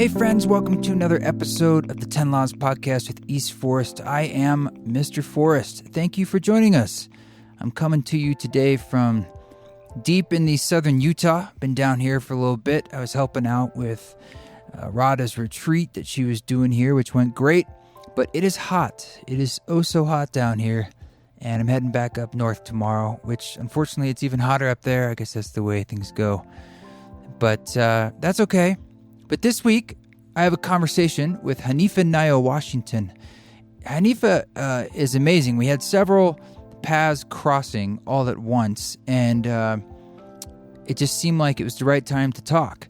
Hey friends, welcome to another episode of the 10 Laws Podcast with East Forest. I am Mr. Forest. Thank you for joining us. I'm coming to you today from deep in the southern Utah. Been down here for a little bit. I was helping out with Radha's retreat that she was doing here, which went great. But it is hot. It is oh so hot down here. And I'm heading back up north tomorrow, which unfortunately it's even hotter up there. I guess that's the way things go. But that's okay. But this week, I have a conversation with Hanifa Nayo Washington. Hanifa is amazing. We had several paths crossing all at once, and it just seemed like it was the right time to talk.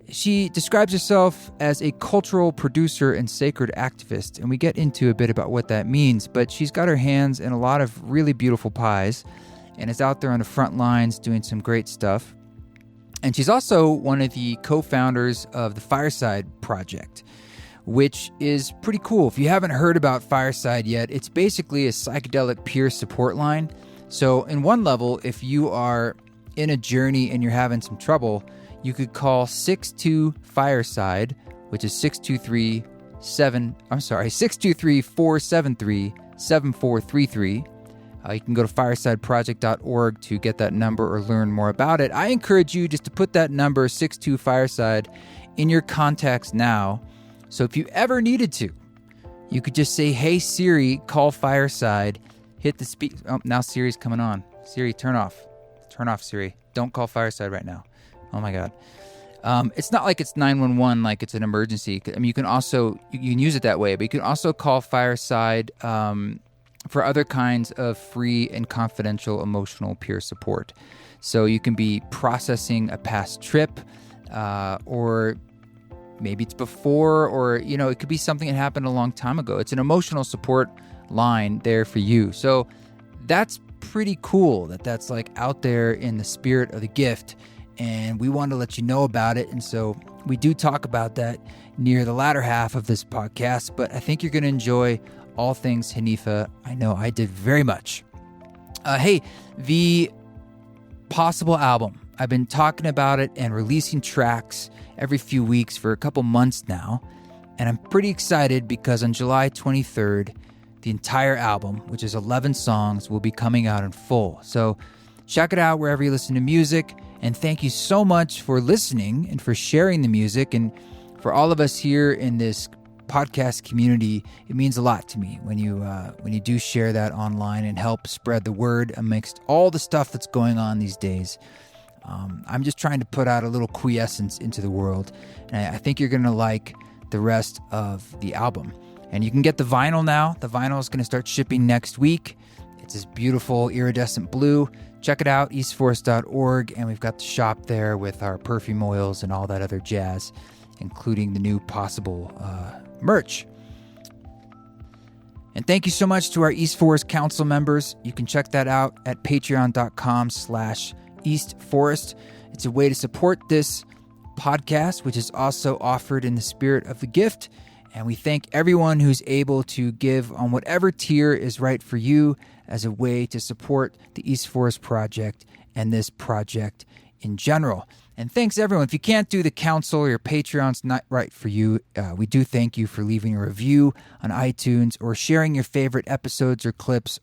She describes herself as a cultural producer and sacred activist, and we get into a bit about what that means, but she's got her hands in a lot of really beautiful pies and is out there on the front lines doing some great stuff. And she's also one of the co-founders of the Fireside Project, which is pretty cool. If you haven't heard about Fireside yet, it's basically a psychedelic peer support line. So in one level, if you are in a journey and you're having some trouble, you could call 62-FIRESIDE, which is 623-473-7433. You can go to firesideproject.org to get that number or learn more about it. I encourage you just to put that number, 62-FIRESIDE, in your contacts now. So if you ever needed to, you could just say, hey, Siri, call Fireside. Hit the speak. Oh, now Siri's coming on. Siri, turn off. Turn off, Siri. Don't call Fireside right now. Oh, my God. It's not like it's 911, like it's an emergency. I mean, you can use it that way, but you can also call Fireside for other kinds of free and confidential emotional peer support. So you can be processing a past trip, or maybe it's before, or, it could be something that happened a long time ago. It's an emotional support line there for you. So that's pretty cool that's like out there in the spirit of the gift. And we want to let you know about it. And so we do talk about that near the latter half of this podcast, but I think you're going to enjoy all things Hanifa. I know I did very much. Hey, the possible album. I've been talking about it and releasing tracks every few weeks for a couple months now. And I'm pretty excited because on July 23rd, the entire album, which is 11 songs, will be coming out in full. So check it out wherever you listen to music. And thank you so much for listening and for sharing the music. And for all of us here in this podcast community, it means a lot to me when you do share that online and help spread the word amongst all the stuff that's going on these days. I'm just trying to put out a little quiescence into the world, and I think you're going to like the rest of the album. And you can get the vinyl now. The vinyl is going to start shipping next week. It's this beautiful iridescent blue. Check it out, eastforest.org, and we've got the shop there with our perfume oils and all that other jazz, including the new possible merch. And thank you so much to our East Forest Council members. You can check that out at patreon.com/eastforest. It's a way to support this podcast, which is also offered in the spirit of the gift. And we thank everyone who's able to give on whatever tier is right for you as a way to support the East Forest Project and this project in general. And thanks, everyone. If you can't do the council or your Patreon's not right for you, we do thank you for leaving a review on iTunes or sharing your favorite episodes or clips,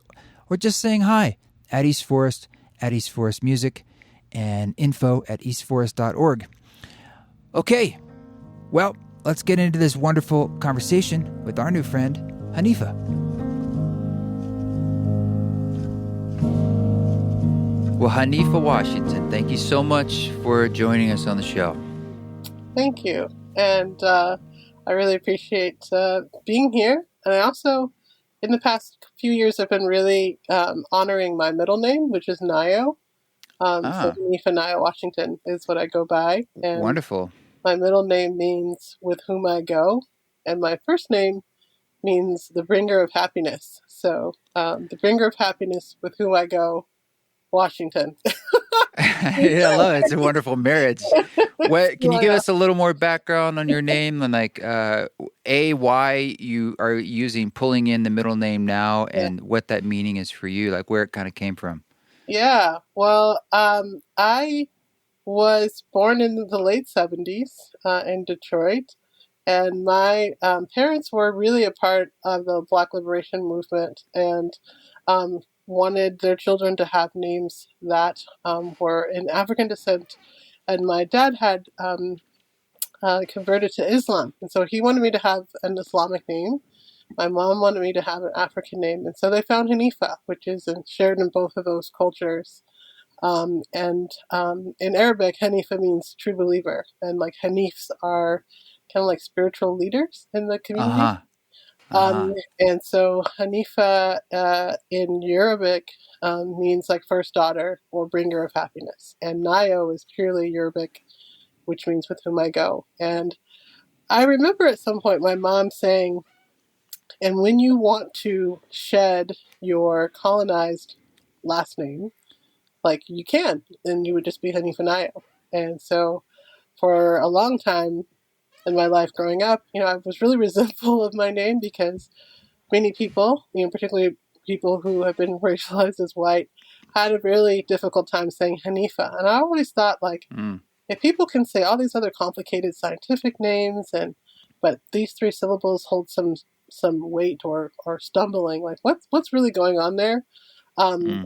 or just saying hi at East Forest, at East Forest Music, and info@eastforest.org. Okay, well, let's get into this wonderful conversation with our new friend, Hanifa. Well, Hanifa Washington, thank you so much for joining us on the show. Thank you. And I really appreciate being here. And I also, in the past few years, I've been really honoring my middle name, which is Nayo. So Hanifa Nayo Washington is what I go by. And wonderful. My middle name means with whom I go. And my first name means the bringer of happiness. So the bringer of happiness with whom I go, Washington. Yeah, I love it. It's a wonderful marriage. Can you give us a little more background on your name and why you are pulling in the middle name now and what that meaning is for you, like where it kind of came from? Yeah, well, I was born in the late 70s in Detroit, And my parents were really a part of the Black liberation movement and wanted their children to have names that were in African descent. And my dad had converted to Islam. And so he wanted me to have an Islamic name. My mom wanted me to have an African name. And so they found Hanifa, which is shared in both of those cultures. And in Arabic, Hanifa means true believer. And like Hanifs are kind of like spiritual leaders in the community. Uh-huh. Uh-huh. And so Hanifa in Arabic means like first daughter or bringer of happiness. And Nayo is purely Arabic, which means with whom I go. And I remember at some point my mom saying, and when you want to shed your colonized last name, like you can, and you would just be Hanifa Nayo. And so for a long time in my life growing up, I was really resentful of my name because many people, particularly people who have been racialized as white, had a really difficult time saying Hanifa. And I always thought, like, if people can say all these other complicated scientific names, but these three syllables hold some weight or stumbling, like what's really going on there? But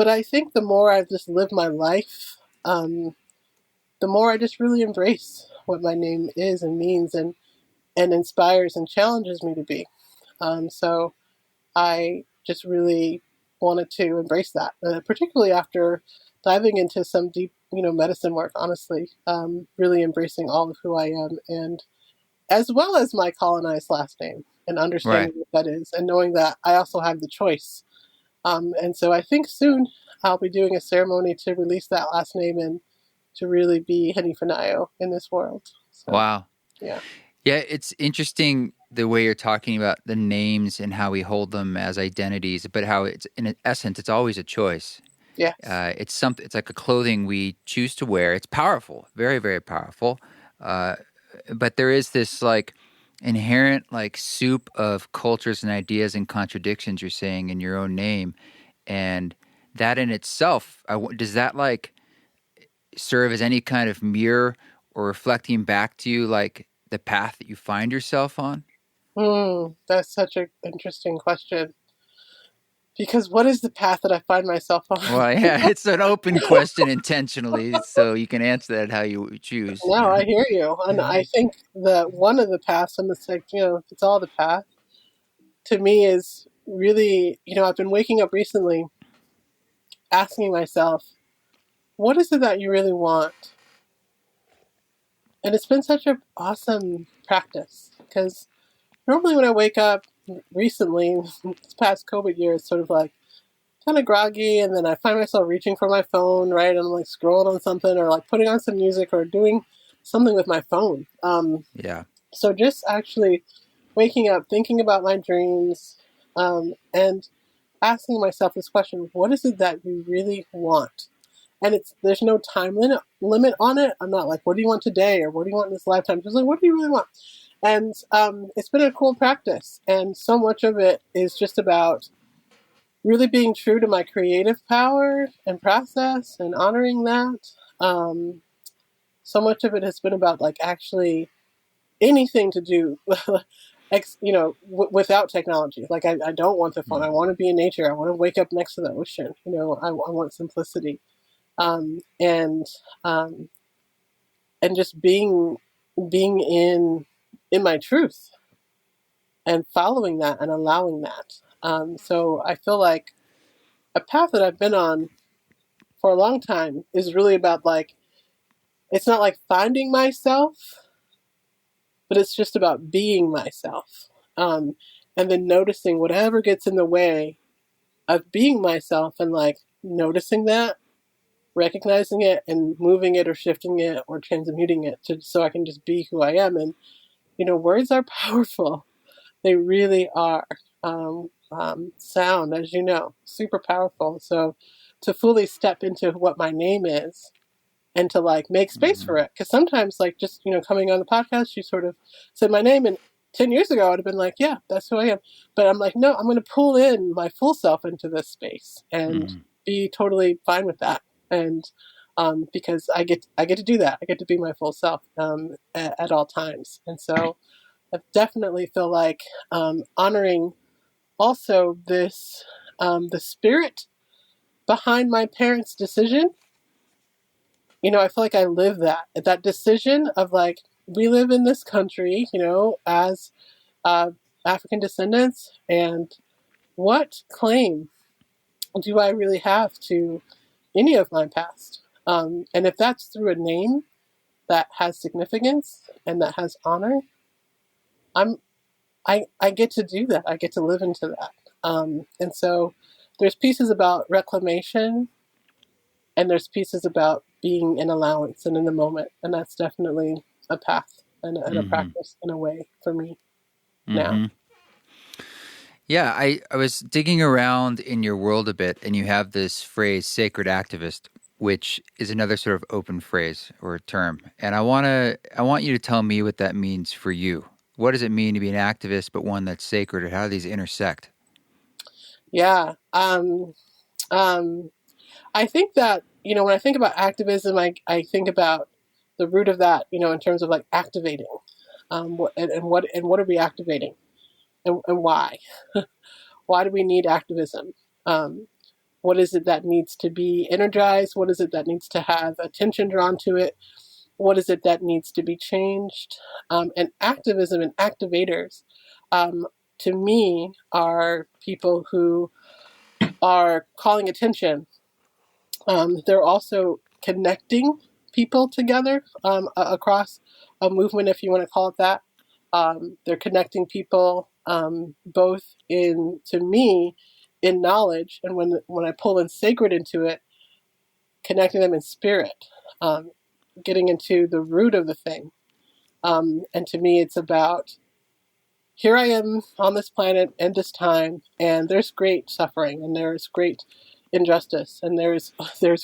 I think the more I've just lived my life, the more I just really embrace what my name is and means and inspires and challenges me to be. So I just really wanted to embrace that, particularly after diving into some deep, medicine work, honestly, really embracing all of who I am and as well as my colonized last name and understanding what that is and knowing that I also have the choice. And so I think soon I'll be doing a ceremony to release that last name and to really be Hanifa Nayo in this world. So, wow. Yeah. Yeah, it's interesting the way you're talking about the names and how we hold them as identities, but how it's in essence it's always a choice. Yes. It's like a clothing we choose to wear. It's powerful, very, very powerful. But there is this like inherent like soup of cultures and ideas and contradictions you're saying in your own name, and that in itself, does that like serve as any kind of mirror or reflecting back to you like the path that you find yourself on? That's such an interesting question. Because what is the path that I find myself on? Well, yeah, it's an open question intentionally, so you can answer that how you choose. No, I hear you. And I think that one of the paths, and it's like, it's all the path, to me is really, I've been waking up recently asking myself, what is it that you really want? And it's been such an awesome practice because normally when I wake up recently, this past COVID year, it's sort of like kind of groggy, and then I find myself reaching for my phone, right? And I'm like scrolling on something or like putting on some music or doing something with my phone. Yeah. So just actually waking up, thinking about my dreams, and asking myself this question, what is it that you really want? And there's no time limit on it. I'm not like, what do you want today? Or what do you want in this lifetime? Just like, what do you really want? And it's been a cool practice. And so much of it is just about really being true to my creative power and process and honoring that. So much of it has been about like actually anything to do, without technology. Like I don't want the phone. I want to be in nature. I want to wake up next to the ocean. I want simplicity. And just being in my truth and following that and allowing that. So I feel like a path that I've been on for a long time is really about like, it's not like finding myself, but it's just about being myself. And then noticing whatever gets in the way of being myself and like noticing that, recognizing it and moving it or shifting it or transmuting it so I can just be who I am. And, words are powerful. They really are. Sound, as you know, super powerful. So to fully step into what my name is and to like make space for it. Because sometimes like just, coming on the podcast, you sort of said my name and 10 years ago, I would have been like, yeah, that's who I am. But I'm like, no, I'm going to pull in my full self into this space and be totally fine with that. And because I get to do that. I get to be my full self at all times. And so I definitely feel like honoring also this the spirit behind my parents' decision. I feel like I live that decision of like, we live in this country, as African descendants, and what claim do I really have to any of my past? And if that's through a name that has significance and that has honor, I get to do that. I get to live into that. And so there's pieces about reclamation, and there's pieces about being in allowance and in the moment. And that's definitely a path and a practice in a way for me now. Yeah, I was digging around in your world a bit, and you have this phrase, sacred activist, which is another sort of open phrase or term. And I want you to tell me what that means for you. What does it mean to be an activist, but one that's sacred, and how do these intersect? Yeah. I think that, when I think about activism, I think about the root of that, in terms of like activating, what are we activating, and why? Why do we need activism? What is it that needs to be energized? What is it that needs to have attention drawn to it? What is it that needs to be changed? And activism and activators, to me, are people who are calling attention. They're also connecting people together across a movement, if you want to call it that. They're connecting people both to me, in knowledge, and when I pull in sacred into it, connecting them in spirit, getting into the root of the thing. And to me, it's about, here I am on this planet and this time, and there's great suffering, and there's great injustice, and there's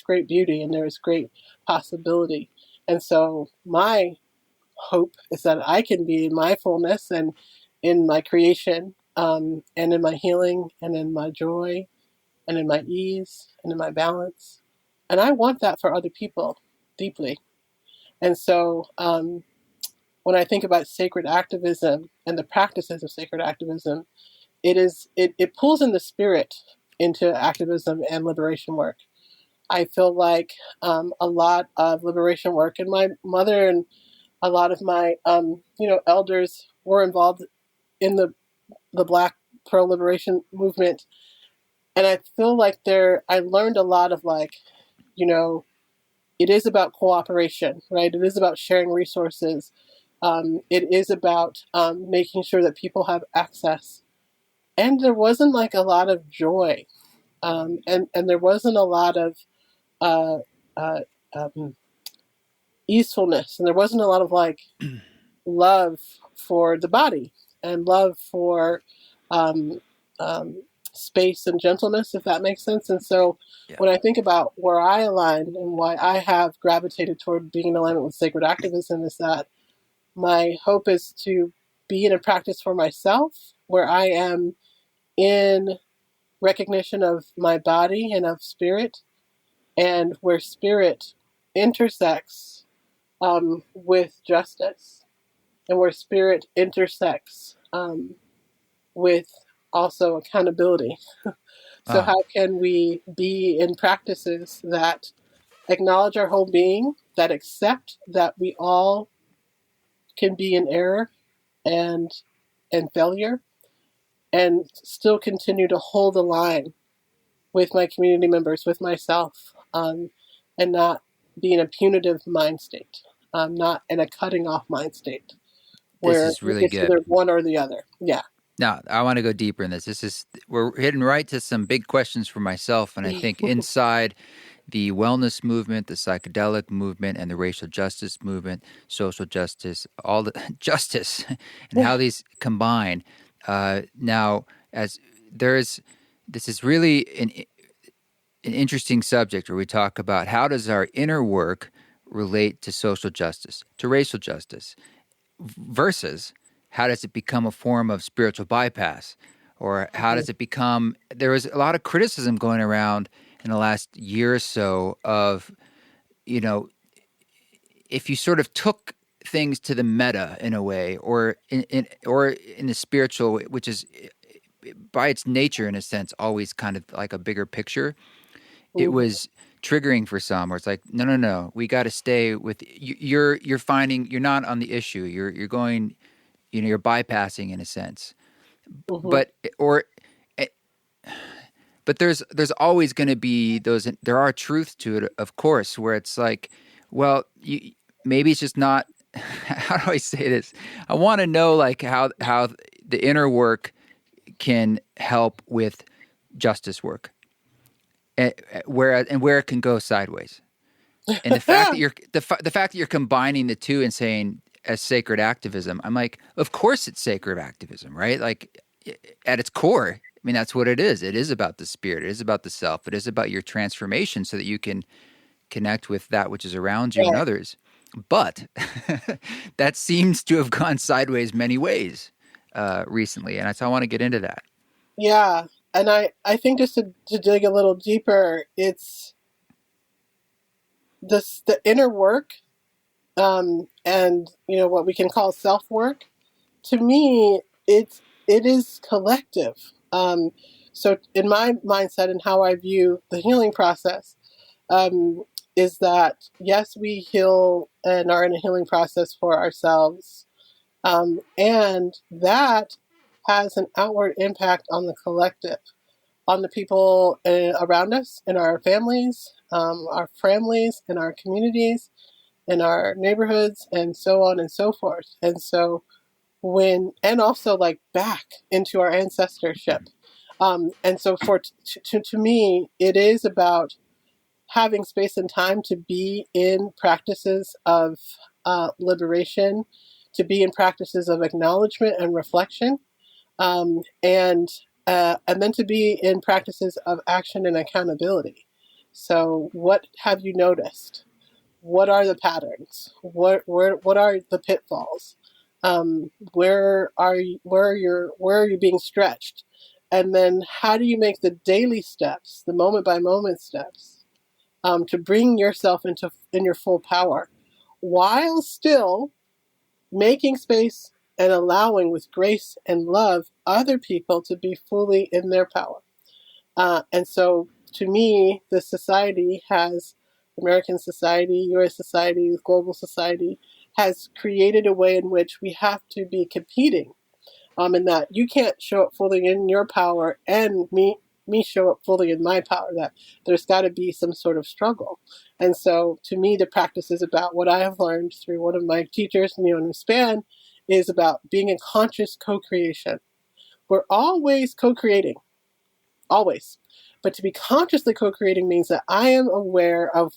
great beauty, and there's great possibility. And so my hope is that I can be in my fullness and in my creation, and in my healing, and in my joy, and in my ease, and in my balance. And I want that for other people deeply. And so when I think about sacred activism and the practices of sacred activism, it pulls in the spirit into activism and liberation work. I feel like a lot of liberation work, and my mother and a lot of my elders were involved in the Black Pearl Liberation movement, and I feel like I learned a lot of like, it is about cooperation, right? It is about sharing resources. It is about making sure that people have access. And there wasn't like a lot of joy, and there wasn't a lot of uh, uh, easefulness, and there wasn't a lot of like love for the body and love for um, um, space and gentleness, if that makes sense. And so when I think about where I align and why I have gravitated toward being in alignment with sacred activism, is that my hope is to be in a practice for myself where I am in recognition of my body and of spirit, and where spirit intersects with justice, and where spirit intersects with also accountability. So how can we be in practices that acknowledge our whole being, that accept that we all can be in error and failure, and still continue to hold the line with my community members, with myself, and not be in a punitive mind state, not in a cutting off mind state, This where is really it's good. either one or the other. Yeah. Now, I want to go deeper in this. We're hitting right to some big questions for myself, and I think inside the wellness movement, the psychedelic movement, and the racial justice movement, social justice, all the justice, and how these combine. Now, as this is really an interesting subject where we talk about how does our inner work relate to social justice, to racial justice, versus how does it become a form of spiritual bypass, or how does it become, there was a lot of criticism going around in the last year or so of, you know, if you sort of took things to the meta in a way, or in the spiritual, which is by its nature, in a sense, always kind of like a bigger picture, it Mhm. was triggering for some, where it's like, no, we got to stay with you're finding you're not on the issue. You're going, you're bypassing in a sense, Mhm. but or but there's always going to be those. There are truths to it, of course, where it's like, well, maybe it's just not. How do I say this? I want to know like how the inner work can help with justice work, where it can go sideways, and the fact that the fact that you're combining the two and saying as sacred activism, I'm like, of course it's sacred activism, right? Like at its core, I mean, that's what it is. It is about the spirit. It is about the self. It is about your transformation so that you can connect with that which is around you and Right. others. But that seems to have gone sideways many ways recently, and so I want to get into that. Yeah. And I think just to dig a little deeper, it's the inner work, and what we can call self work. To me, it is collective. So in my mindset and how I view the healing process, um, is that yes, we heal and are in a healing process for ourselves, and that has an outward impact on the collective, on the people around us, in our families, in our communities, in our neighborhoods, and so on and so forth. And so and also like back into our ancestorship. And so to me, it is about having space and time to be in practices of liberation, to be in practices of acknowledgement and reflection, and then to be in practices of action and accountability. So, what have you noticed? What are the patterns? What are the pitfalls? Where are you being stretched? And then how do you make the daily steps, the moment by moment steps, to bring yourself in your full power, while still making space and allowing with grace and love other people to be fully in their power. And so to me, the society has, American society, US society, global society, has created a way in which we have to be competing, in that you can't show up fully in your power and me show up fully in my power, that there's got to be some sort of struggle. And so to me, the practice is about what I have learned through one of my teachers, in Span, is about being in conscious co-creation. We're always co-creating, always. But to be consciously co-creating means that I am aware of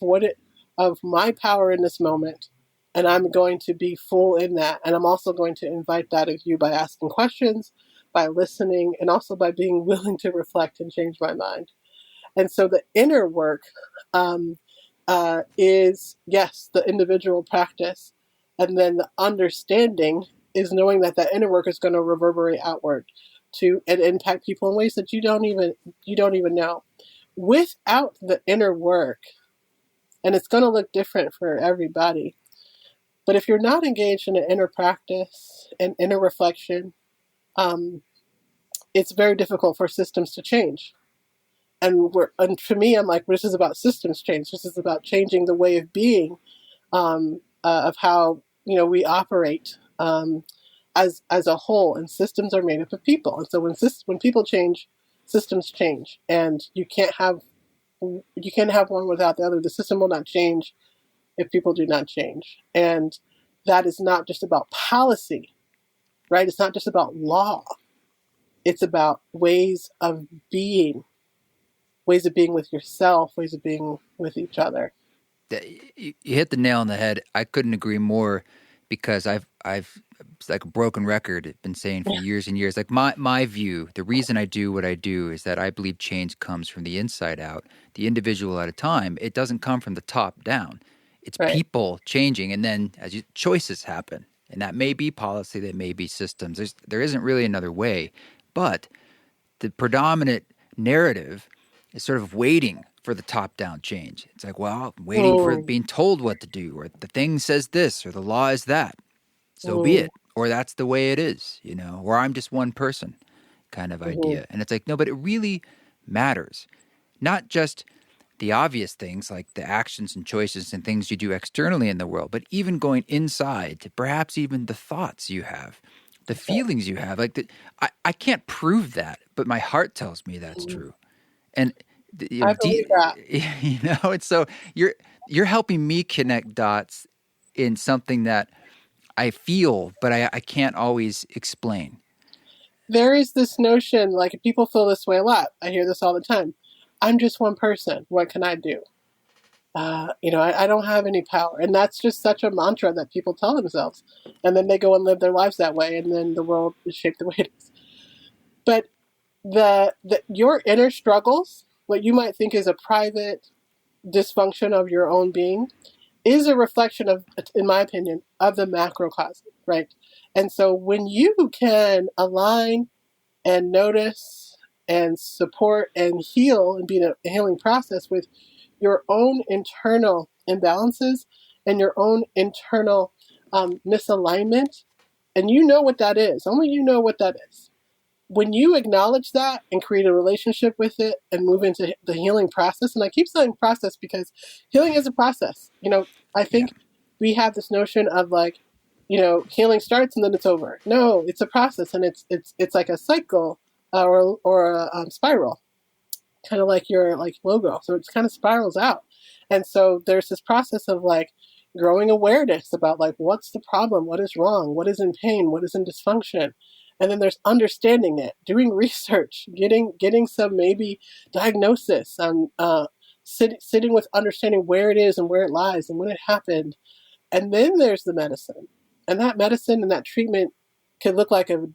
my power in this moment, and I'm going to be full in that. And I'm also going to invite that of you by asking questions, by listening, and also by being willing to reflect and change my mind. And so the inner work, is, yes, the individual practice, and then the understanding is knowing that that inner work is going to reverberate outward to and impact people in ways that you don't even know. Without the inner work, and it's going to look different for everybody, but if you're not engaged in an inner practice and inner reflection, um, it's very difficult for systems to change. And for me, I'm like, this is about systems change. This is about changing the way of being, of how we operate, as a whole. And systems are made up of people, and so when people change, systems change, and you can't have one without the other. The system will not change if people do not change, and that is not just about policy, right? It's not just about law. It's about ways of being with yourself, ways of being with each other. You hit the nail on the head. I couldn't agree more, because I've it's like a broken record, been saying for years and years. Like my view, the reason I do what I do is that I believe change comes from the inside out, the individual at a time. It doesn't come from the top down. It's Right. people changing, and then choices happen, and that may be policy, that may be systems. There isn't really another way, but the predominant narrative is sort of waiting for the top-down change. It's like, well, I'm waiting for Mm, being told what to do, or the thing says this, or the law is that. So be mm, it. Or that's the way it is, or I'm just one person kind of mhm, idea. And it's like, no, but it really matters. Not just the obvious things like the actions and choices and things you do externally in the world, but even going inside to perhaps even the thoughts you have, the feelings you have. Like I can't prove that, but my heart tells me that's mm. true. And I believe that. it's so you're helping me connect dots in something that I feel, but I can't always explain. There is this notion, like people feel this way a lot. I hear this all the time. I'm just one person. What can I do? I don't have any power. And that's just such a mantra that people tell themselves. And then they go and live their lives that way. And then the world is shaped the way it is. But your inner struggles, what you might think is a private dysfunction of your own being, is a reflection of, in my opinion, of the macrocosm, right? And so when you can align and notice and support and heal and be in a healing process with your own internal imbalances and your own internal misalignment, and you know what that is, only you know what that is. When you acknowledge that and create a relationship with it and move into the healing process, and I keep saying process because healing is a process. I Yeah. think we have this notion of like, healing starts and then it's over. No, it's a process, and it's like a cycle or a spiral, kind of like your like logo. So it kind of spirals out, and so there's this process of like growing awareness about like what's the problem, what is wrong, what is in pain, what is in dysfunction. And then there's understanding it, doing research, getting some maybe diagnosis, sitting with understanding where it is and where it lies and when it happened. And then there's the medicine. And that medicine and that treatment could look like a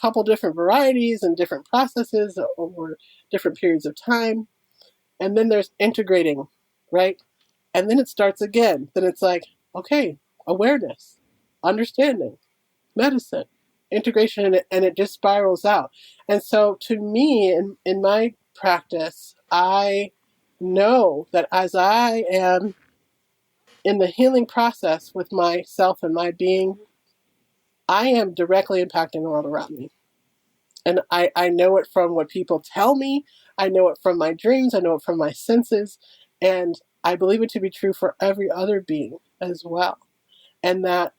couple different varieties and different processes over different periods of time. And then there's integrating, right? And then it starts again. Then it's like, okay, awareness, understanding, medicine, integration, and it just spirals out. And so to me, in my practice, I know that as I am in the healing process with myself and my being, I am directly impacting the world around me. And I know it from what people tell me. I know it from my dreams. I know it from my senses. And I believe it to be true for every other being as well. And that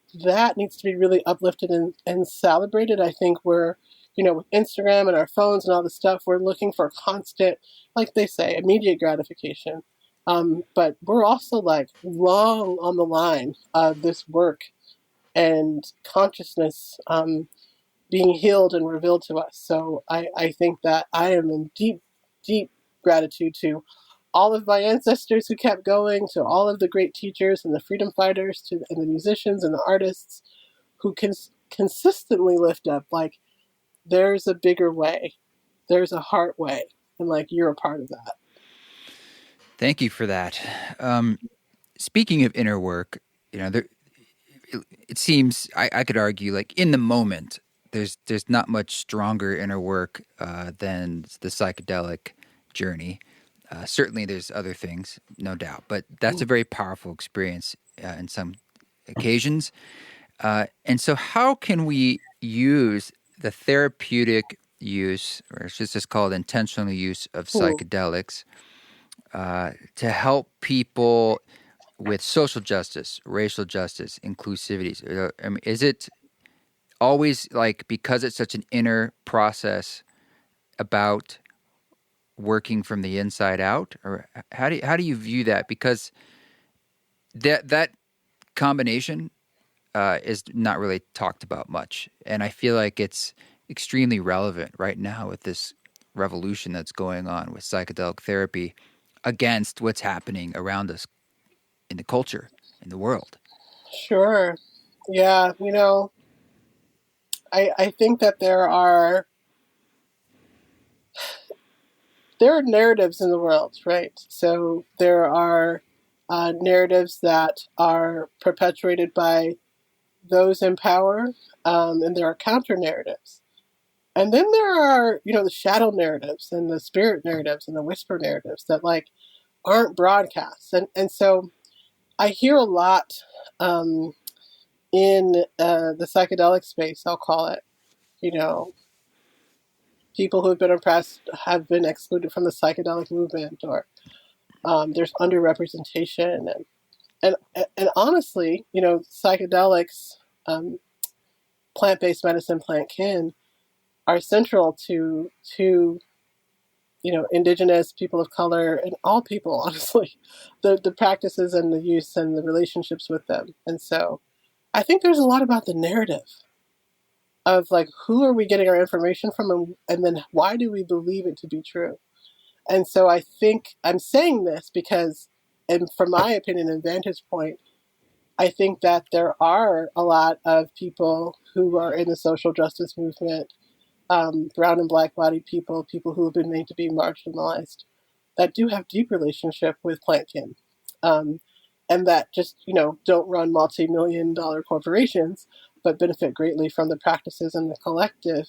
needs to be really uplifted and celebrated. I think with Instagram and our phones and all this stuff, we're looking for constant, like they say, immediate gratification. But we're also like long on the line of this work and consciousness being healed and revealed to us. So I think that I am in deep, deep gratitude to all of my ancestors who kept going, to all of the great teachers and the freedom fighters, and the musicians and the artists who can consistently lift up, like, there's a bigger way, there's a heart way, and like you're a part of that. Thank you for that. Speaking of inner work, it seems I could argue like in the moment, there's not much stronger inner work than the psychedelic journey. Certainly, there's other things, no doubt, but that's a very powerful experience in some occasions. And so, how can we use the therapeutic use, or it's just called intentional use of Hmm. psychedelics, to help people with social justice, racial justice, inclusivity? I mean, is it always like because it's such an inner process about working from the inside out, or how do you view that? Because that combination is not really talked about much, and I feel like it's extremely relevant right now with this revolution that's going on with psychedelic therapy against what's happening around us in the culture, in the world. Sure. Yeah. I think that there are narratives in the world, right? So there are narratives that are perpetuated by those in power, and there are counter narratives. And then there are, the shadow narratives and the spirit narratives and the whisper narratives that like aren't broadcast. And so I hear a lot in the psychedelic space, I'll call it, people who have been oppressed have been excluded from the psychedelic movement, or there's underrepresentation. And honestly, psychedelics, plant-based medicine, plant kin, are central to indigenous people of color and all people, honestly, the practices and the use and the relationships with them. And so I think there's a lot about the narrative of like, who are we getting our information from, and then why do we believe it to be true? And so I think I'm saying this because, and from my opinion and vantage point, I think that there are a lot of people who are in the social justice movement, brown and black bodied people who have been made to be marginalized, that do have deep relationship with plant kin, and that just, don't run multi-million-dollar corporations, but benefit greatly from the practices and the collective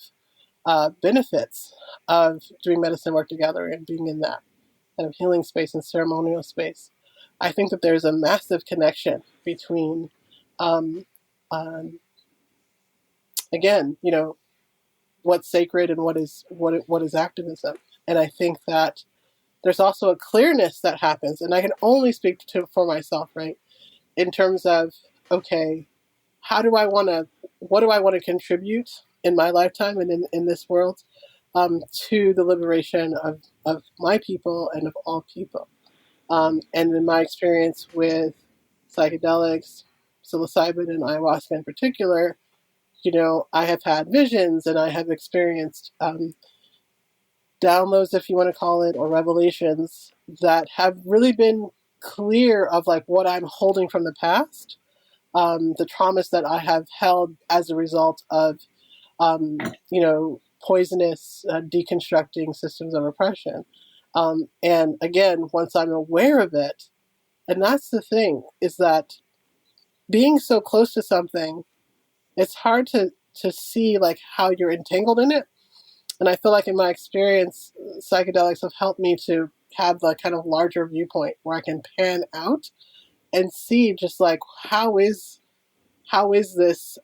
benefits of doing medicine work together and being in that kind of healing space and ceremonial space. I think that there's a massive connection between, again, what's sacred and what is activism. And I think that there's also a clearness that happens, and I can only speak for myself, right? In terms of, okay, what do I want to contribute in my lifetime and in this world, to the liberation of my people and of all people. And in my experience with psychedelics, psilocybin and ayahuasca in particular, I have had visions and I have experienced downloads, if you want to call it, or revelations that have really been clear of like what I'm holding from the past, the traumas that I have held as a result of, poisonous, deconstructing systems of oppression. And again, once I'm aware of it, and that's the thing, is that being so close to something, it's hard to see like how you're entangled in it. And I feel like in my experience, psychedelics have helped me to have the kind of larger viewpoint where I can pan out and see just like, how is this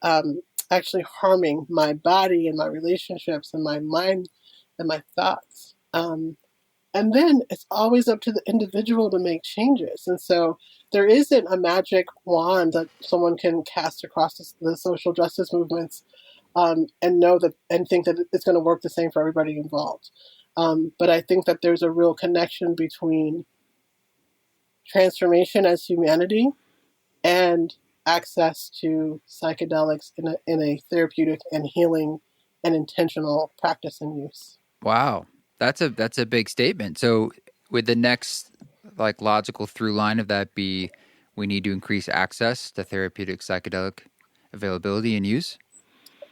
actually harming my body and my relationships and my mind and my thoughts. And then it's always up to the individual to make changes. And so there isn't a magic wand that someone can cast across the social justice movements, and think that it's going to work the same for everybody involved. But I think that there's a real connection between transformation as humanity and access to psychedelics in a therapeutic and healing and intentional practice and use. Wow. That's a big statement. So would the next like logical through line of that be we need to increase access to therapeutic psychedelic availability and use?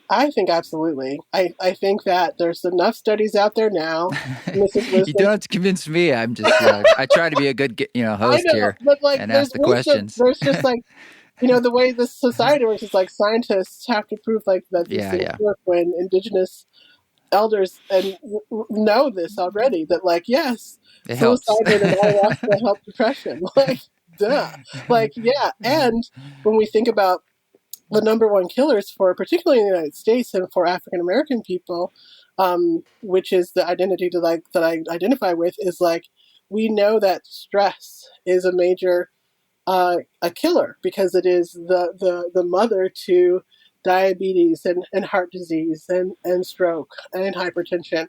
I think absolutely. I think that there's enough studies out there now. You don't have to convince me. I'm just I try to be a good host here, but like, and ask the questions. There's just like, the way this society works is like scientists have to prove like that these things work when indigenous elders know this already, that like, yes, psilocybin and ayahuasca help depression. Like, duh. Like, yeah. And when we think about the number one killers for, particularly in the United States and for African American people, which is the identity that I identify with, is like, we know that stress is a major a killer, because it is the mother to diabetes and heart disease and stroke and hypertension.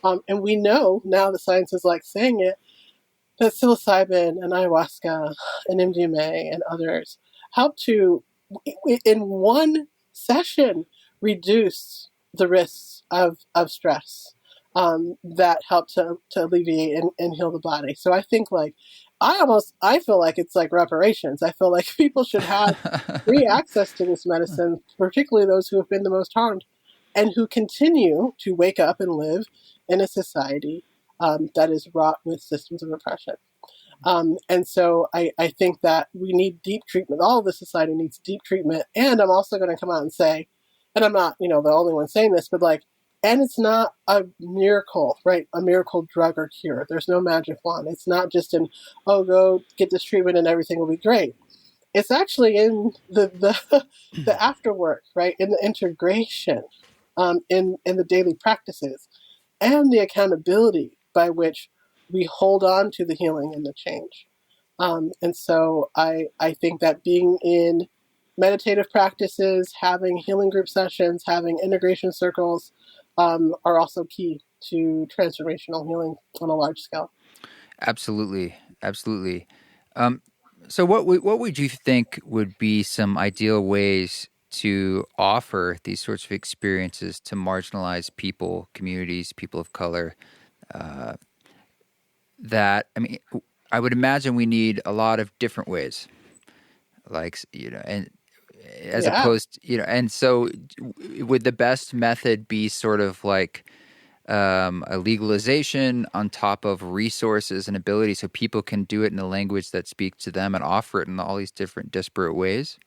And we know now, the science is like saying it, that psilocybin and ayahuasca and MDMA and others help to, in one session, reduce the risks of stress, that help to alleviate and heal the body. So I think like, I feel like it's like reparations. I feel like people should have free access to this medicine, particularly those who have been the most harmed and who continue to wake up and live in a society that is wrought with systems of oppression. And so I think that we need deep treatment. All of the society needs deep treatment. And I'm also going to come out and say, and I'm not, the only one saying this, but like, And it's not a miracle, right? A miracle drug or cure. There's no magic wand. It's not just oh, go get this treatment and everything will be great. It's actually in the the afterwork, right? In the integration, in the daily practices, and the accountability by which we hold on to the healing and the change. And so I think that being in meditative practices, having healing group sessions, having integration circles are also key to transformational healing on a large scale. Absolutely. Absolutely. So what would you think would be some ideal ways to offer these sorts of experiences to marginalized people, communities, people of color? That, I mean, I would imagine we need a lot of different ways, like, and as Yeah. opposed, and so would the best method be sort of like a legalization on top of resources and ability so people can do it in a language that speaks to them and offer it in all these different disparate ways?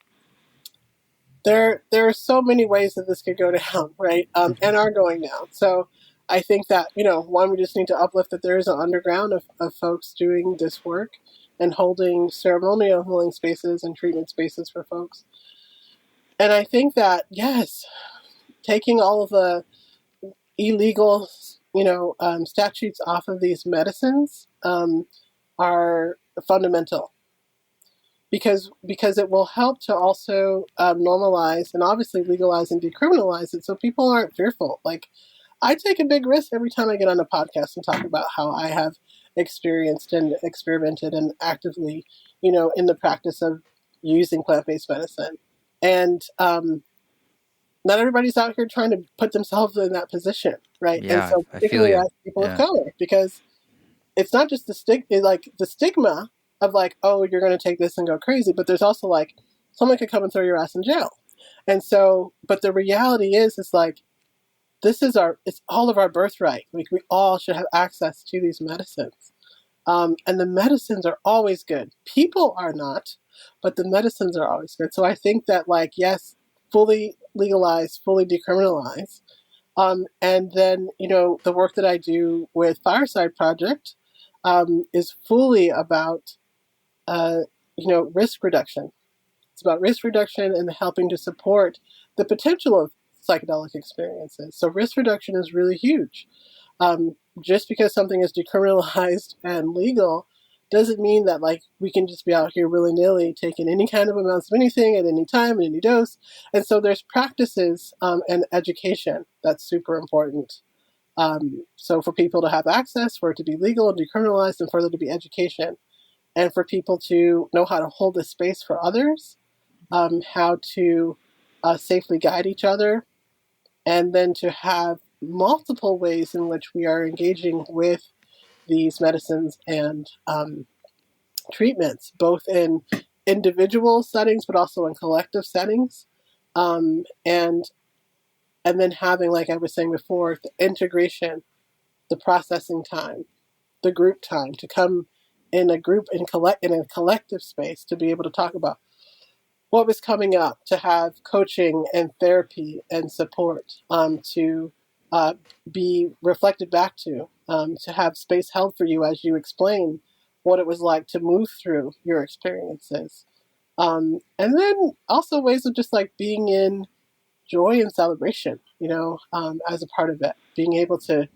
There are so many ways that this could go down, right? And are going down. So I think that, one, we just need to uplift that there is an underground of folks doing this work and holding ceremonial healing spaces and treatment spaces for folks. And I think that, yes, taking all of the illegal, statutes off of these medicines are fundamental. Because it will help to also normalize and obviously legalize and decriminalize it so people aren't fearful. Like, I take a big risk every time I get on a podcast and talk about how I have experienced and experimented and actively, in the practice of using plant-based medicine. And not everybody's out here trying to put themselves in that position, right? Yeah, and so I feel particularly you. as people Yeah. of color, because it's not just the stigma of like, oh, you're going to take this and go crazy, but there's also like someone could come and throw your ass in jail. And so, but the reality is like, it's all of our birthright. Like, we all should have access to these medicines. And the medicines are always good. People are not, but the medicines are always good. So I think that, like, yes, fully legalize, fully decriminalize. And then, the work that I do with Fireside Project is fully about, risk reduction. It's about risk reduction and helping to support the potential of psychedelic experiences. So risk reduction is really huge. Just because something is decriminalized and legal doesn't mean that, like, we can just be out here willy-nilly taking any kind of amounts of anything at any time and any dose. And so there's practices and education that's super important. So for people to have access, for it to be legal and decriminalized, and for there to be education, and for people to know how to hold this space for others, how to safely guide each other, and then to have multiple ways in which we are engaging with these medicines and treatments, both in individual settings but also in collective settings, and then having, like I was saying before, the integration, the processing time, the group time, to come in a group in a collective space to be able to talk about what was coming up, to have coaching and therapy and support, to be reflected back to have space held for you as you explain what it was like to move through your experiences. And then also ways of just like being in joy and celebration, as a part of it, being able to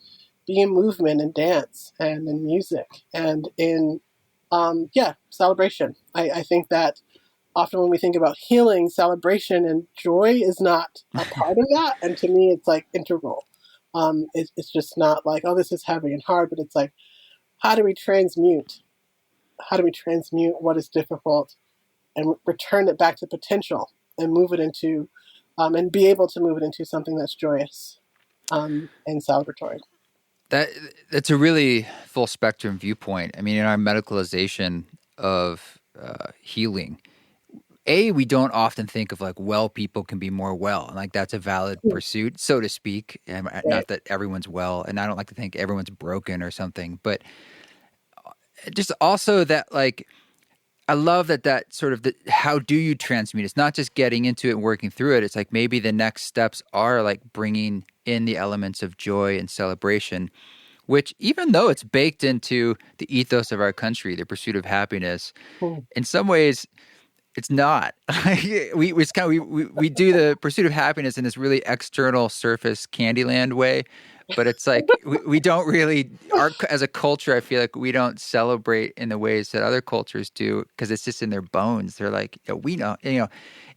be in movement and dance and in music and in, celebration. I think that often when we think about healing, celebration and joy is not a part of that. And to me, it's like integral. It's just not like, oh, this is heavy and hard, but it's like, how do we transmute? How do we transmute what is difficult and return it back to potential and move it into, and be able to move it into something that's joyous and celebratory? That's a really full spectrum viewpoint. I mean, in our medicalization of healing, we don't often think of like well people can be more well, and like that's a valid pursuit, so to speak. And not that everyone's well, and I don't like to think everyone's broken or something, but just also that, like, I love that sort of how do you transmute? It's not just getting into it and working through it. It's like maybe the next steps are like bringing in the elements of joy and celebration, which even though it's baked into the ethos of our country, the pursuit of happiness, Hmm. in some ways it's not. we do the pursuit of happiness in this really external surface Candyland way, but it's like we don't really as a culture. I feel like we don't celebrate in the ways that other cultures do because it's just in their bones. They're like, we know, if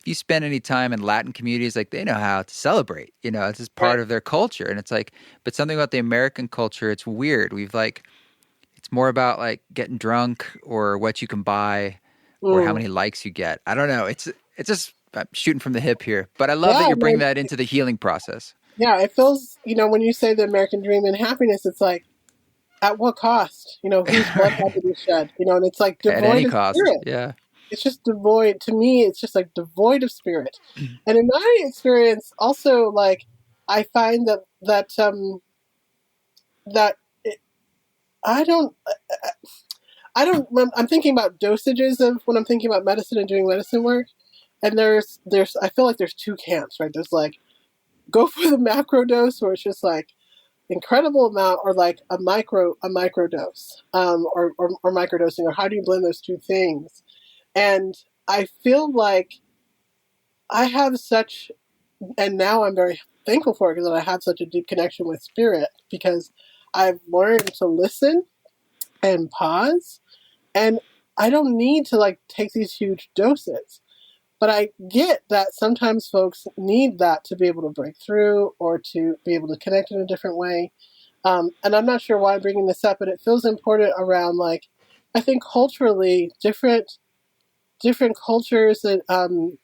you spend any time in Latin communities, like they know how to celebrate. It's just part Right. of their culture, and it's like, but something about the American culture, it's weird. It's more about like getting drunk or what you can buy or how Mm. many likes you get. I don't know. It's just I'm shooting from the hip here, but I love that Yeah, you're bringing no, that into the healing process. yeah, it feels, when you say the American dream and happiness, it's like, at what cost? Whose blood had to be shed? And it's like At devoid any of cost. spirit. Yeah. It's just devoid. To me, it's just like devoid of spirit. And in my experience, also, like, I find that it, I don't, I'm thinking about dosages of when I'm thinking about medicine and doing medicine work. And I feel like there's two camps, right? There's like, go for the macro dose where it's just like incredible amount, or like a micro dose, or microdosing, or how do you blend those two things? And I feel like I have such, and now I'm very thankful for it because I have such a deep connection with spirit, because I've learned to listen and pause, and I don't need to like take these huge doses. But I get that sometimes folks need that to be able to break through or to be able to connect in a different way. And I'm not sure why I'm bringing this up, but it feels important around, like, I think culturally, different cultures that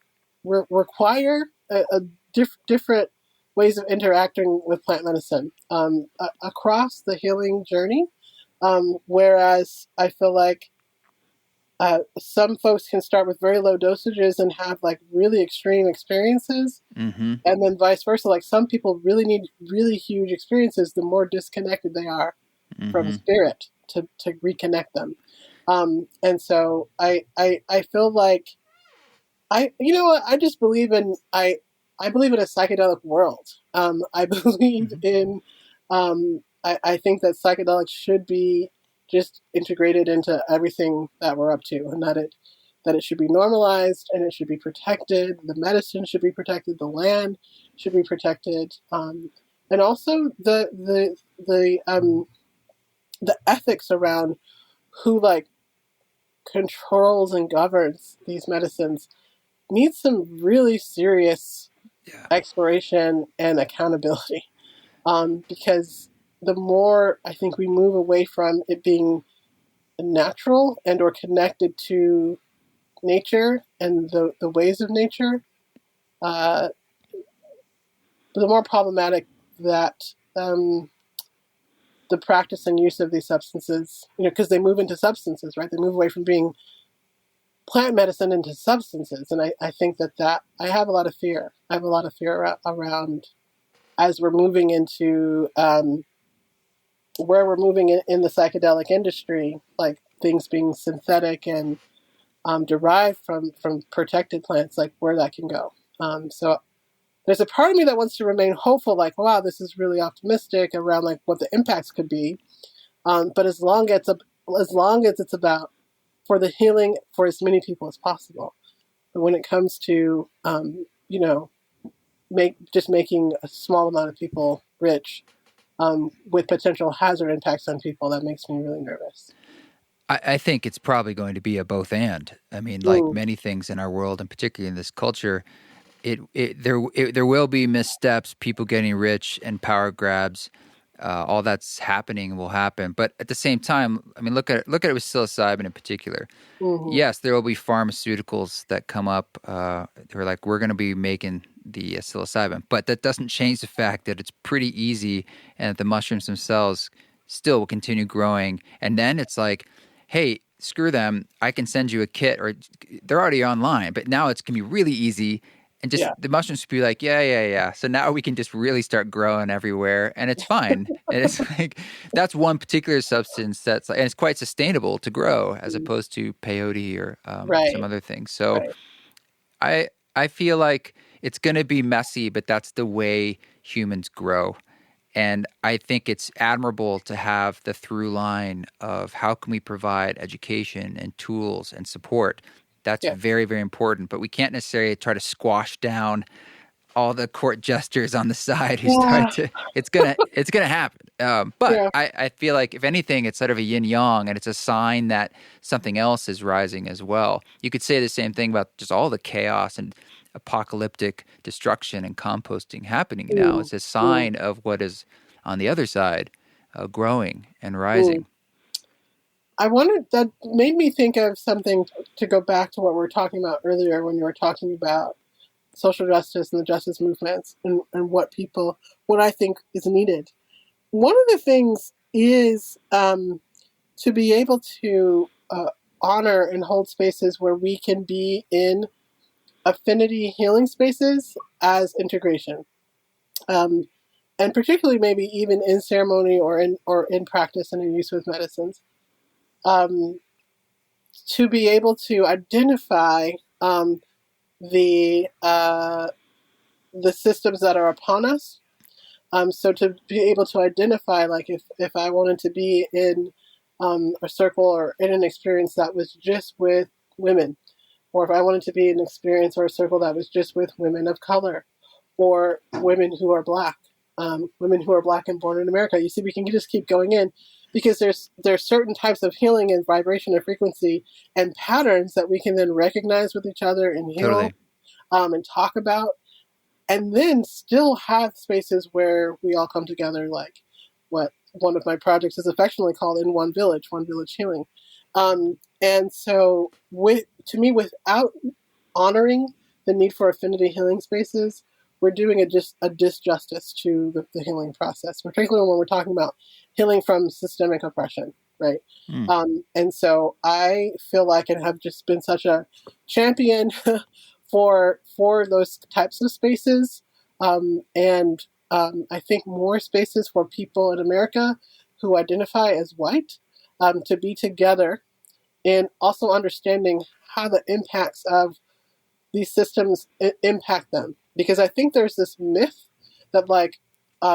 require different ways of interacting with plant medicine across the healing journey. Whereas I feel like some folks can start with very low dosages and have like really extreme experiences. Mm-hmm. And then vice versa. Like, some people really need really huge experiences the more disconnected they are from Mm-hmm. spirit to reconnect them. And so I feel like you know what, I just believe I believe in a psychedelic world. I believe Mm-hmm. in, I think that psychedelics should be just integrated into everything that we're up to, and that it should be normalized, and it should be protected. The medicine should be protected. The land should be protected. And also the ethics around who like controls and governs these medicines needs some really serious Yeah. exploration and accountability. Because the more I think we move away from it being natural and or connected to nature and the ways of nature, uh, the more problematic that the practice and use of these substances, because they move into substances, right? They move away from being plant medicine into substances. And I think that I have a lot of fear. I have a lot of fear around as we're moving into where we're moving in the psychedelic industry, like things being synthetic and derived from protected plants, like where that can go. So there's a part of me that wants to remain hopeful, like, wow, this is really optimistic around like what the impacts could be. But as long as it's about for the healing for as many people as possible. But when it comes to making a small amount of people rich, with potential hazard impacts on people, that makes me really nervous. I think it's probably going to be a both and. I mean, like Mm. many things in our world, and particularly in this culture, there will be missteps, people getting rich and power grabs. All that's happening will happen, but at the same time, I mean, look at it with psilocybin in particular. Mm-hmm. Yes, there will be pharmaceuticals that come up. They're like, we're going to be making the psilocybin, but that doesn't change the fact that it's pretty easy, and that the mushrooms themselves still will continue growing. And then it's like, hey, screw them. I can send you a kit, or they're already online, but now it's going to be really easy. And just the mushrooms would be like, yeah. So now we can just really start growing everywhere, and it's fine. And it's like that's one particular substance that's and it's quite sustainable to grow as opposed to peyote or some other things. So I feel like it's going to be messy, but that's the way humans grow. And I think it's admirable to have the through line of how can we provide education and tools and support. That's very, very important. But we can't necessarily try to squash down all the court jesters on the side who start to. It's gonna happen. But I feel like if anything, it's sort of a yin yang, and it's a sign that something else is rising as well. You could say the same thing about just all the chaos and apocalyptic destruction and composting happening now. It's a sign of what is on the other side, growing and rising. That made me think of something to go back to what we were talking about earlier when you were talking about social justice and the justice movements and what I think is needed. One of the things is to be able to honor and hold spaces where we can be in affinity healing spaces as integration. And particularly maybe even in ceremony or in practice and in use with medicines. To be able to identify the systems that are upon us. So to be able to identify, like if I wanted to be in a circle or in an experience that was just with women, or if I wanted to be in an experience or a circle that was just with women of color, or women who are Black and born in America. You see, we can just keep going in because there's certain types of healing and vibration and frequency and patterns that we can then recognize with each other and heal and talk about, and then still have spaces where we all come together, like what one of my projects is affectionately called in one village healing. And so to me, without honoring the need for affinity healing spaces, we're doing a disjustice to the healing process, particularly when we're talking about healing from systemic oppression, right? And so I feel like and have just been such a champion for those types of spaces. And I think more spaces for people in America who identify as white to be together and also understanding how the impacts of these systems impact them. Because I think there's this myth that like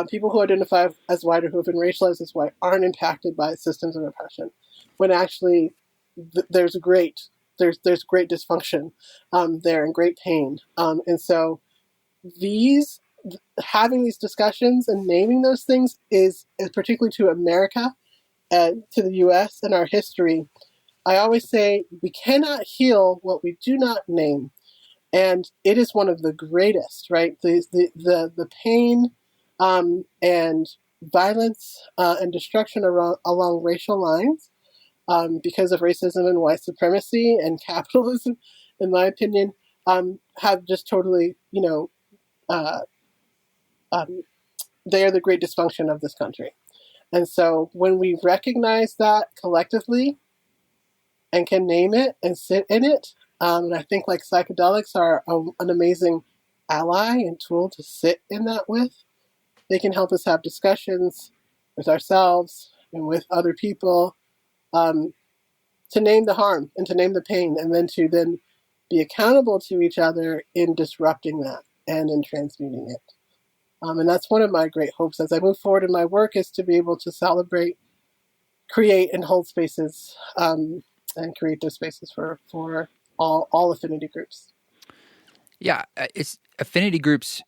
people who identify as white or who have been racialized as white aren't impacted by systems of oppression, when actually there's great dysfunction there and great pain. And so having these discussions and naming those things is particularly to America, to the U.S. and our history. I always say we cannot heal what we do not name. And it is one of the greatest, right? The pain and violence and destruction along racial lines because of racism and white supremacy and capitalism, in my opinion, have just totally, they are the great dysfunction of this country. And so when we recognize that collectively and can name it and sit in it, and I think like psychedelics are an amazing ally and tool to sit in that with. They can help us have discussions with ourselves and with other people to name the harm and to name the pain, and then to be accountable to each other in disrupting that and in transmuting it. And that's one of my great hopes as I move forward in my work, is to be able to celebrate, create, and hold spaces and create those spaces for all affinity groups. Yeah, it's affinity groups.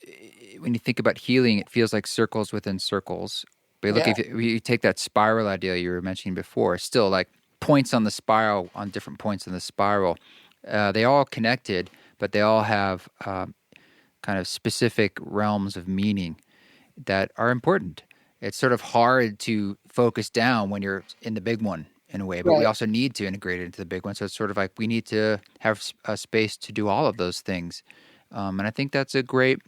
When you think about healing, it feels like circles within circles. But look, if you take that spiral idea you were mentioning before, still like points on the spiral, on different points in the spiral, they all connected, but they all have kind of specific realms of meaning that are important. It's sort of hard to focus down when you're in the big one in a way, but we also need to integrate it into the big one. So it's sort of like we need to have a space to do all of those things. And I think that's a great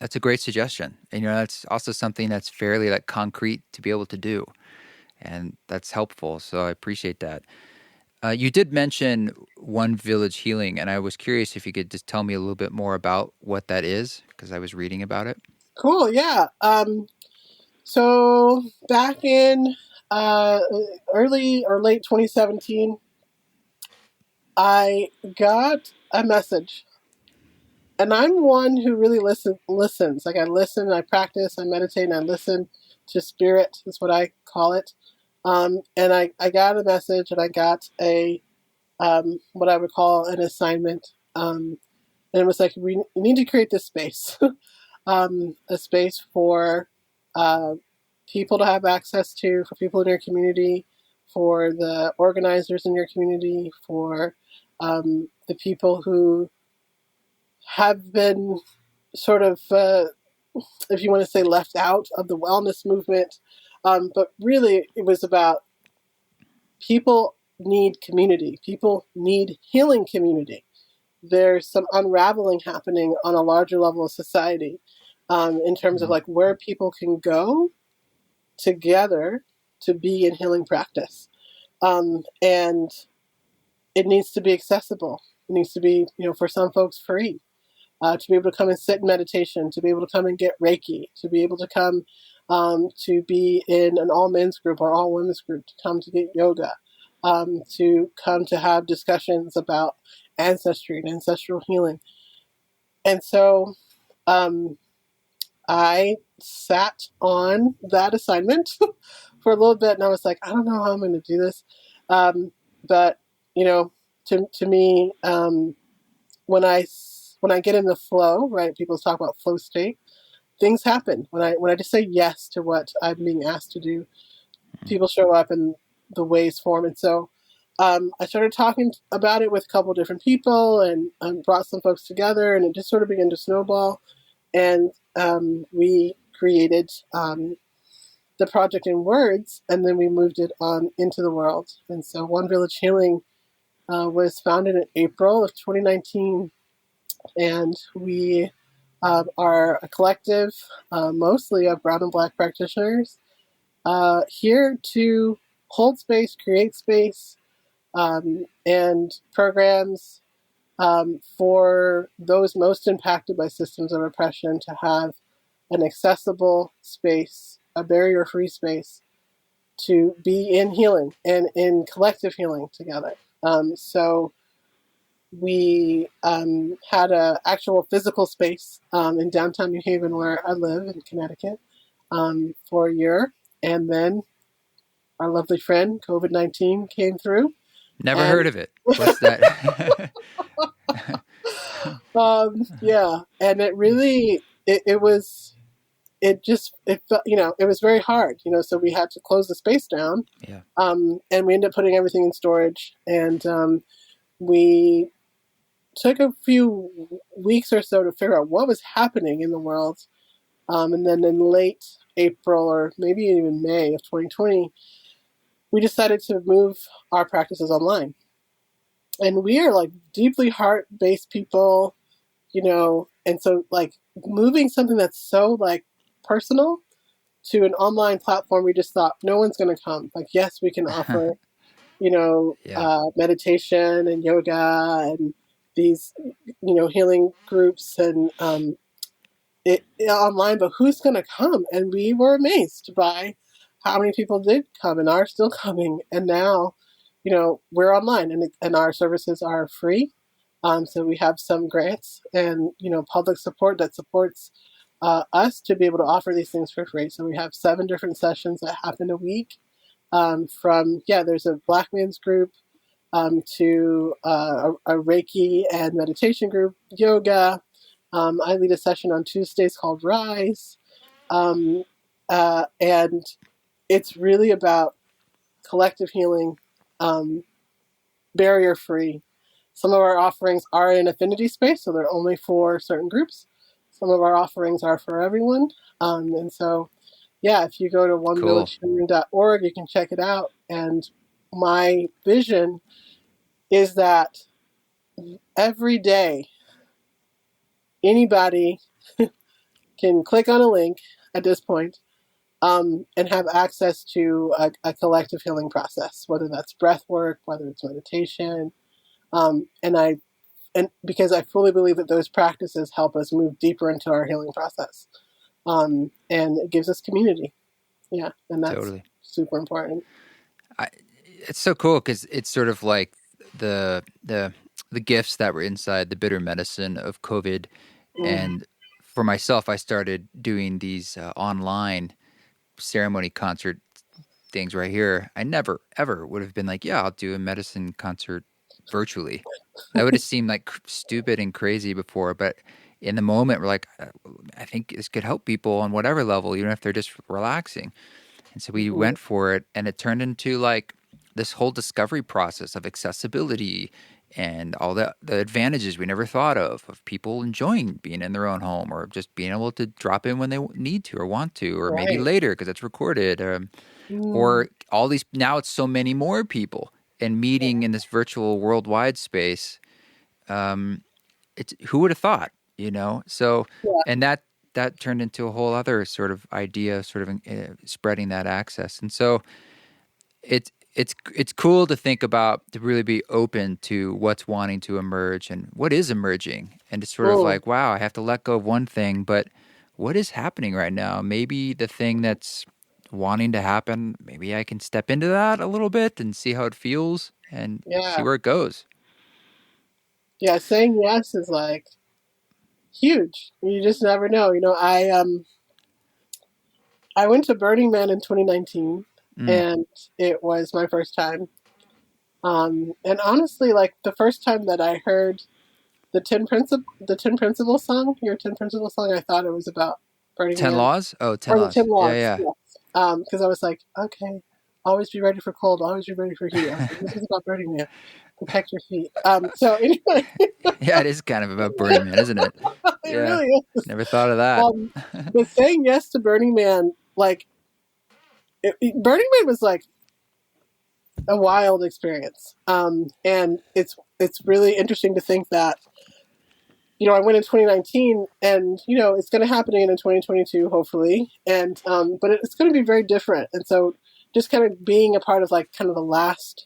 suggestion. And, that's also something that's fairly like concrete to be able to do. And that's helpful. So I appreciate that. You did mention One Village Healing, and I was curious if you could just tell me a little bit more about what that is, because I was reading about it. Cool. Yeah. So back in early or late 2017, I got a message, and I'm one who really listens. Like I listen, I practice, I meditate, and I listen to spirit. That's what I call it. And I got a message, and I got a what I would call an assignment. And it was like, we need to create this space, a space for people to have access to, for people in your community, for the organizers in your community, for the people who have been sort of, if you want to say, left out of the wellness movement. But really, it was about people need community. People need healing community. There's some unraveling happening on a larger level of society in terms of like where people can go together to be in healing practice. And it needs to be accessible. It needs to be, for some folks free, to be able to come and sit in meditation, to be able to come and get Reiki, to be able to come to be in an all men's group or all women's group, to come to get yoga, to come to have discussions about ancestry and ancestral healing. And so I sat on that assignment for a little bit, and I was like, I don't know how I'm going to do this. But, to me, when I get in the flow, right, people talk about flow state, things happen. When I just say yes to what I'm being asked to do, people show up and the ways form. And so I started talking about it with a couple of different people and brought some folks together, and it just sort of began to snowball. And we created the project in words, and then we moved it on into the world. And so One Village Healing was founded in April of 2019, and we are a collective, mostly of brown and black practitioners, here to hold space, create space, and programs for those most impacted by systems of oppression to have an accessible space, a barrier-free space to be in healing and in collective healing together. So we had an actual physical space in downtown New Haven where I live in Connecticut for a year. And then our lovely friend, COVID-19, came through. Never heard of it. What's that? Yeah. And it really, it was, it felt, it was very hard, so we had to close the space down. Yeah. And we ended up putting everything in storage. And we took a few weeks or so to figure out what was happening in the world. And then in late April or maybe even May of 2020, we decided to move our practices online. And we are like deeply heart-based people, and so like moving something that's so like personal to an online platform, we just thought no one's going to come. Like, yes, we can offer, meditation and yoga and these, healing groups and online, but who's going to come? And we were amazed by how many people did come and are still coming. And now, we're online and our services are free. So we have some grants and, public support that supports us to be able to offer these things for free. So we have 7 different sessions that happen a week there's a Black men's group to a Reiki and meditation group, yoga. I lead a session on Tuesdays called Rise. And it's really about collective healing, barrier-free. Some of our offerings are in affinity space, so they're only for certain groups. Some of our offerings are for everyone. And so, if you go to onevillagehealing.org, you can check it out. And my vision is that every day, anybody can click on a link at this point and have access to a collective healing process, whether that's breath work, whether it's meditation. And because I fully believe that those practices help us move deeper into our healing process. And it gives us community. Yeah. And that's Totally. super important. It's so cool because it's sort of like the gifts that were inside the bitter medicine of COVID. And for myself, I started doing these online ceremony concert things right here. I never ever would have been like, yeah, I'll do a medicine concert virtually. That would have seemed like stupid and crazy before, but in the moment, we're like, I think this could help people on whatever level, even if they're just relaxing. And so we went for it, and it turned into like this whole discovery process of accessibility and all the advantages we never thought of people enjoying being in their own home or just being able to drop in when they need to or want to, or maybe later because it's recorded, or all these, now it's so many more people and meeting in this virtual worldwide space. It's, who would have thought, you know? So, and that turned into a whole other sort of idea, sort of spreading that access. And so it's cool to think about, to really be open to what's wanting to emerge and what is emerging, and it's sort of like, wow, I have to let go of one thing, but what is happening right now? Maybe the thing that's wanting to happen, maybe I can step into that a little bit and see how it feels and see where it goes. Yeah, saying yes is like huge. You just never know. You know, I went to Burning Man in 2019, and it was my first time. And honestly, like the first time that I heard the 10 Principles song, your 10 Principles song, I thought it was about Burning 10 Man. Laws? Oh, 10 or Laws. The 10 Laws. Yeah. Yes. Because I was like, okay, always be ready for cold, always be ready for heat. I was like, this is about Burning Man. Protect your feet. So anyway. Yeah, it is kind of about Burning Man, isn't it? It really is. Never thought of that. But saying yes to Burning Man, like, Burning Man was like a wild experience. And it's really interesting to think that, you know, I went in 2019, and, you know, it's going to happen again in 2022, hopefully. And, but it's going to be very different. And so just kind of being a part of like kind of the last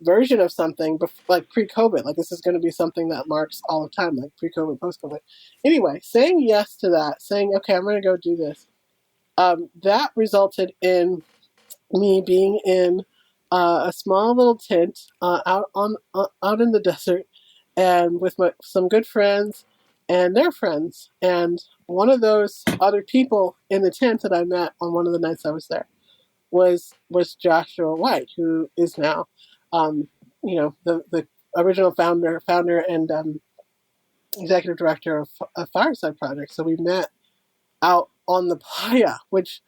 version of something, like pre-COVID, like this is going to be something that marks all the time, like pre-COVID, post-COVID. Anyway, saying yes to that, saying, okay, I'm going to go do this. That resulted in me being in a small little tent out in the desert, and with some good friends and their friends. And one of those other people in the tent that I met on one of the nights I was there was Joshua White, who is now, you know, the original founder and executive director of Fireside Project. So we met out on the playa, which,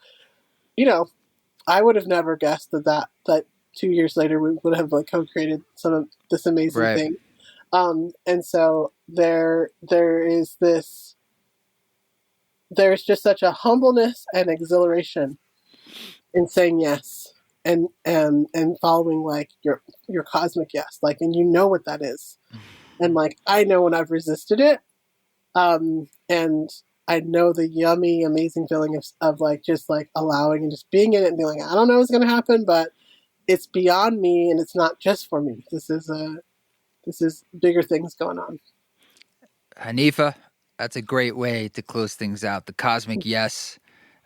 you know, I would have never guessed that 2 years later we would have like co-created some of this amazing thing. And so there's just such a humbleness and exhilaration in saying yes and following like your cosmic yes, like, and you know what that is. And like, I know when I've resisted it, and I know the yummy, amazing feeling of like, just like allowing and just being in it and being like, I don't know what's going to happen, but it's beyond me and it's not just for me. This is bigger things going on. Hanifa, that's a great way to close things out. The cosmic yes.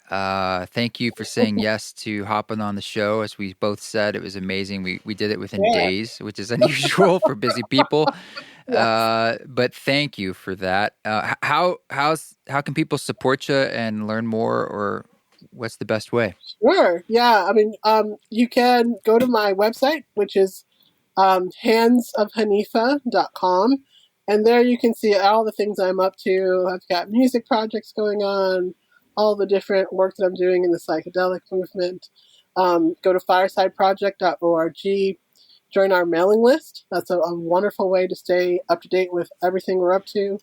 Thank you for saying yes to hopping on the show. As we both said, it was amazing. We did it within days, which is unusual for busy people. Yes. But thank you for that. How can people support you and learn more, or what's the best way? Sure. Yeah. I mean, you can go to my website, which is handsofhanifa.com. And there you can see all the things I'm up to. I've got music projects going on, all the different work that I'm doing in the psychedelic movement. Go to firesideproject.org. Join our mailing list. That's a wonderful way to stay up to date with everything we're up to.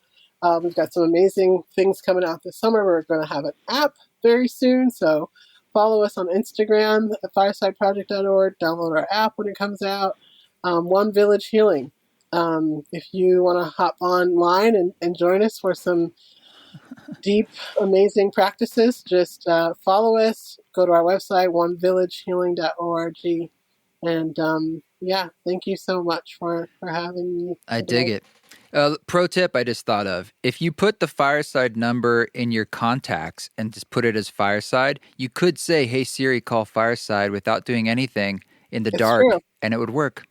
We've got some amazing things coming out this summer. We're going to have an app very soon. So follow us on Instagram at firesideproject.org. Download our app when it comes out. One Village Healing. If you want to hop online and join us for some deep, amazing practices, just follow us. Go to our website, onevillagehealing.org. And thank you so much for having me today. I dig it. Pro tip I just thought of. If you put the Fireside number in your contacts and just put it as Fireside, you could say, hey, Siri, call Fireside without doing anything in the dark, and it would work.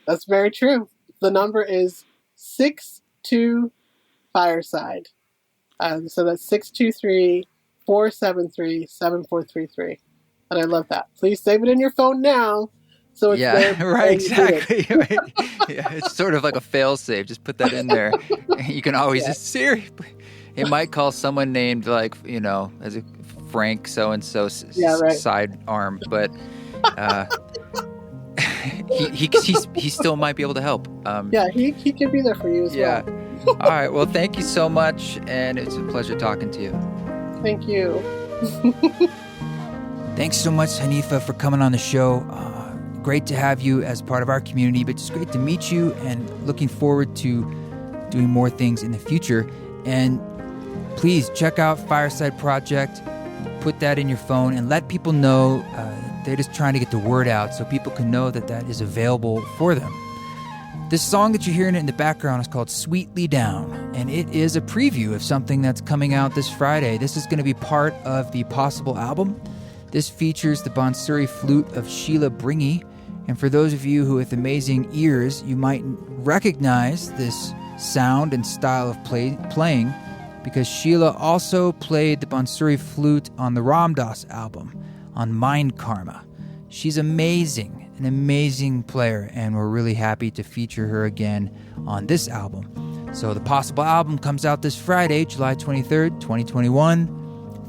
That's very true. The number is 62-Fireside. So that's 623-473-7433. And I love that. Please save it in your phone now. So it's there. Right, exactly. Right. Yeah, it's sort of like a fail-safe. Just put that in there. You can always just Siri. It might call someone named as a Frank so-and-so sidearm, but he still might be able to help. He could be there for you as well. All right. Well, thank you so much, and it's a pleasure talking to you. Thank you. Thanks so much, Hanifa, for coming on the show. Great to have you as part of our community, but just great to meet you, and looking forward to doing more things in the future. And please check out Fireside Project. Put that in your phone and let people know. They're just trying to get the word out so people can know that is available for them. This song that you're hearing in the background is called Sweetly Down, and it is a preview of something that's coming out this Friday. This is going to be part of the Possible album. This features the Bansuri flute of Sheila Bringy, and for those of you who with amazing ears, you might recognize this sound and style of playing because Sheila also played the Bansuri flute on the Ram Dass album, on Mind Karma. She's amazing, an amazing player, and we're really happy to feature her again on this album. So the Possible album comes out this Friday, July 23rd, 2021.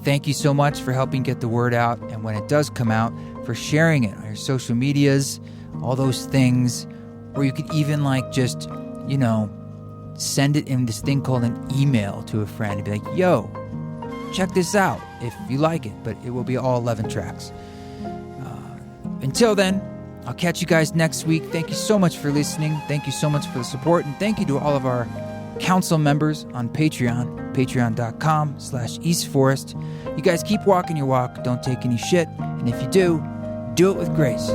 Thank you so much for helping get the word out, and when it does come out, for sharing it on your social medias, all those things, or you could even send it in this thing called an email to a friend and be like, yo, check this out if you like it, but it will be all 11 tracks. Until then, I'll catch you guys next week. Thank you so much for listening. Thank you so much for the support, and thank you to all of our council members on Patreon, patreon.com/EastForest. You guys keep walking your walk. Don't take any shit. And if you do, do it with grace.